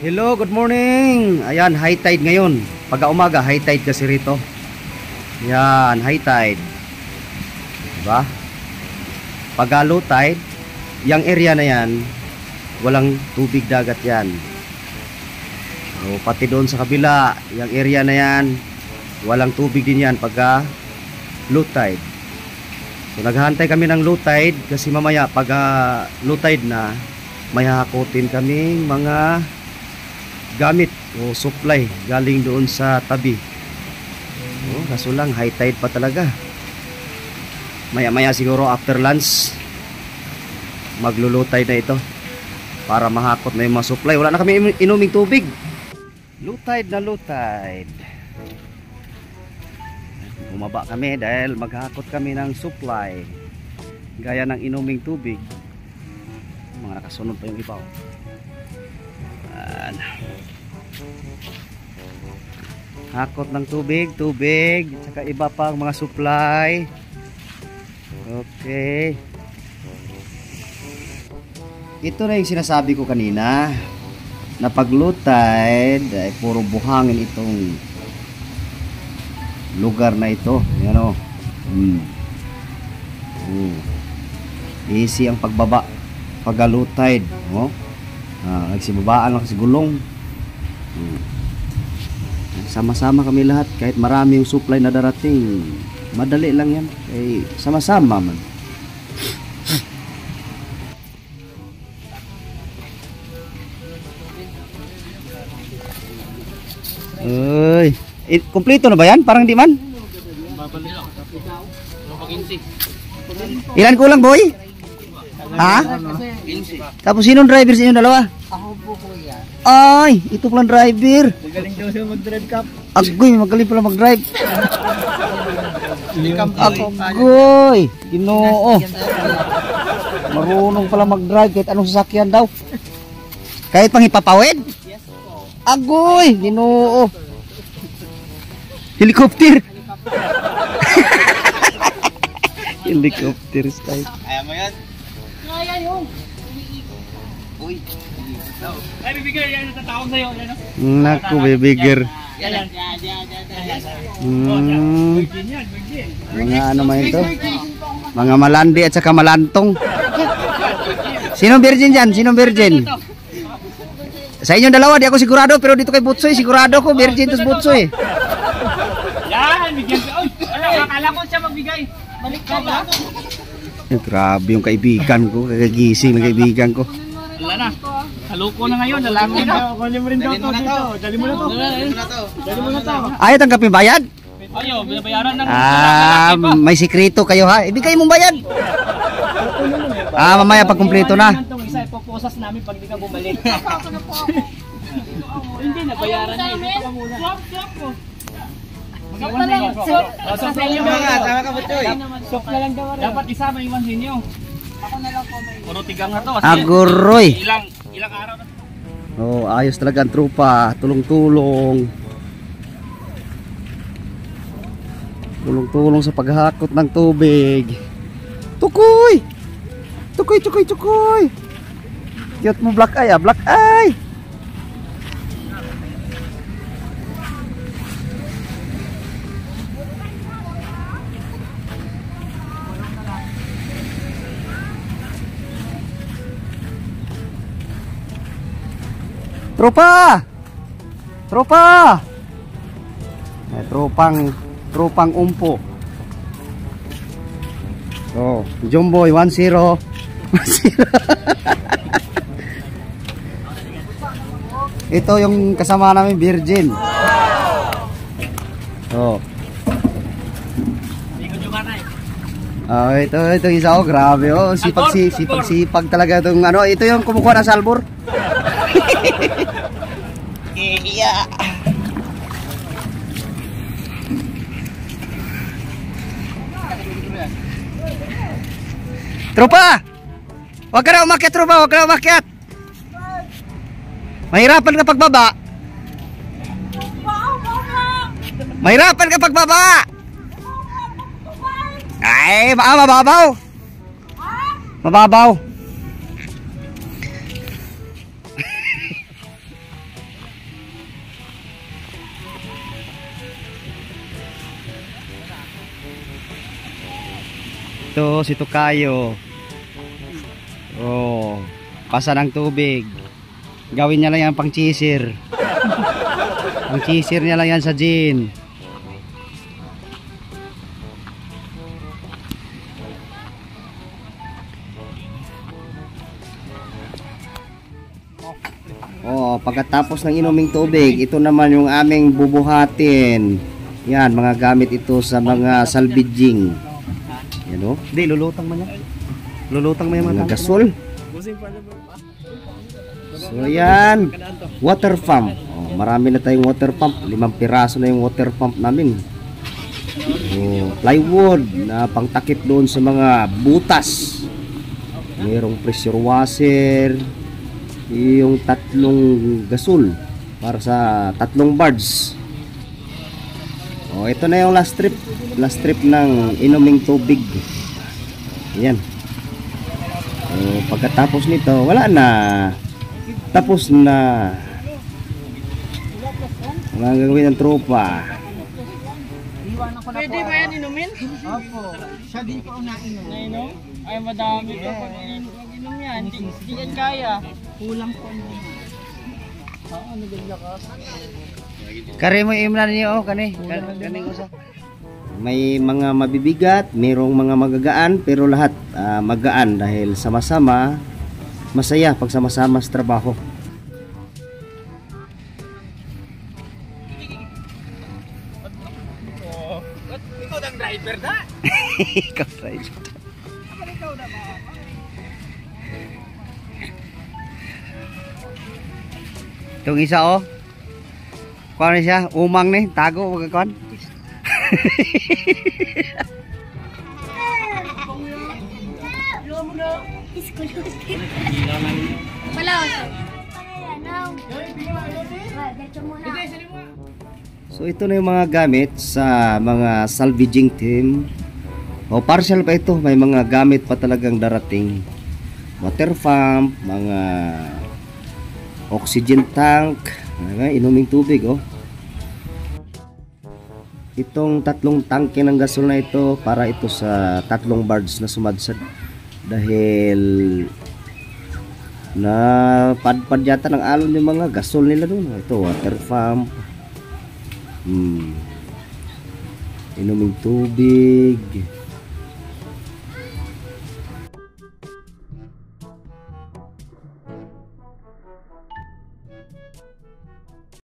Hello, good morning. Ayan, high tide ngayon. Pagka-umaga, high tide kasi rito. Ayan, high tide. Diba? Pagka low tide, yung area na yan, walang tubig dagat yan. So, pati doon sa kabila, yung area na yan, walang tubig din yan pagka low tide. So, naghahantay kami ng low tide kasi mamaya pagka low tide na, may hakutin kaming mga gamit o supply galing doon sa tabi. Kaso lang high tide pa talaga. Maya maya siguro after lunch maglo-low tide na ito para mahakot na yung mga supply. Wala na kami inuming tubig. Low tide na low tide. Bumaba kami dahil maghakot kami ng supply gaya ng inuming tubig. Mga nakasunod pa yung iba. Hakot ng tubig, saka iba pang mga supply. Okay. Ito na yung sinasabi ko kanina na pag low tide ay puro buhangin itong lugar na ito. Yan o. Easy ang pagbaba pag low tide. Nagsibabaan lang kasi gulong. Sama-sama kami lahat kahit marami yung supply na darating. Madali lang yan. Sama-sama man. Uy, kompleto na ba yan? Parang di man. Ilan kulang, boy? Ha? Tapos sinong driver sa inyo dalawa? Ako po kuya. Ay, ito palang driver. Magaling daw siya mag-drive kap. Agoy, magaling pala mag-drive. Agoy, Ginoo. Marunong pala mag-drive kahit anong sasakyan daw. Kahit pang ipapawid? Yes po. Agoy, Ginoo. Helicopter. Helicopter style. Ayaw mo yan? Kaya yun. Uy. Ay, bibigay. Yan, natatawag sa'yo. Naku, bibigger. Yan. Mga ano man ito? Mga malandi at saka malantong. Sinong virgin dyan? Sinong virgin? Sa inyong dalawa, di ako sigurado. Pero dito kay Butsoy, sigurado ko. Virgin tos Butsoy. Yan, bigyan ka. Uy, akala ko siya magbigay. Balik ka ba? Grabe yung kaibigan ko. Kagagising ng kaibigan ko. Wala na. Haluko na ngayon. Lalaki na. Kunin mo rin daw to dito. Dali mo na to. Dali mo na to. Ayaw tanggapin bayad? Ayaw, binabayaran ng may sikreto kayo ha. Ibigay mong bayad. Mamaya pag kumpleto na. Isa ipoposas namin pag di ka bumalik. Hindi, nabayaran na. Ito ka muna. Swap ko. Swap na lang. Swap na lang. Sama ka Butsoy. Swap na lang daw. Dapat isama iwan ninyo. Ako na lang po may. Puro tigang na to. Aguroy. Ilang araw na. Oh, ayos talaga ang trupa. Tulong-tulong. Tulong-tulong sa paghakot ng tubig. Tukoy! Tukoy! Cute mo black eye, black eye! Tropa! Tropang umpo. Oh, Jumboy 10. Ito yung kasama namin virgin. Oh. Ito isa grabe sipag talaga itong ano, ito yung kumukuha ng salbor. Iya. Tropa! Huwag ka na umakyat, tropa. Huwag ka na umakyat. Mahirapan ka pagbaba. Mahirapan ka pagbaba. Ay, mababaw. Mababaw. Ito si Tukayo. Oh, pasa ng tubig. Gawin niya lang yan pang chisir. Ang chisir niya lang yan sa gin. Oh, pagkatapos ng inuming tubig, ito naman yung aming bubuhatin. Yan, mga gamit ito sa mga salvaging. Yan o. Hindi, lulutang mo yan. Lulutang mo yan mga gasol. So yan, water pump. Oh, marami na tayong water pump. 5 piraso na yung water pump namin. Oh, plywood na pangtakip doon sa mga butas. Mayroong pressure washer. Yung 3 gasol para sa 3 bards. Oh, ito na yung last trip ng inuming tubig. Ayan. Oh, pagkatapos nito, wala na. Tapos na. Wala ang gagawin ng tropa. Pwede ba yan inumin? Opo. Siya din po ang nainom. Ay, madami ka pag inom yan. Hindi yan kaya. Kulang po na. Naglakas. Kare mo imnan niyo kani. Kaning usa. May mga mabibigat, mayroong mga magagaan, pero lahat magaan dahil sama-sama masaya pag sama-sama sa trabaho. Ikaw ang driver na. Ikaw driver. Itong isa oh. Kuan siya, umang ni, tago wag kuan. So ito na yung mga gamit sa mga salvaging team. O partial pa ito, may mga gamit pa talagang darating. Water pump, mga oxygen tank, inuming tubig oh. Itong 3 tangke ng gasol na ito para ito sa 3 bards na sumadsad dahil na padpad yata ng alon yung mga gasol nila doon. Ito water pump, inuming tubig,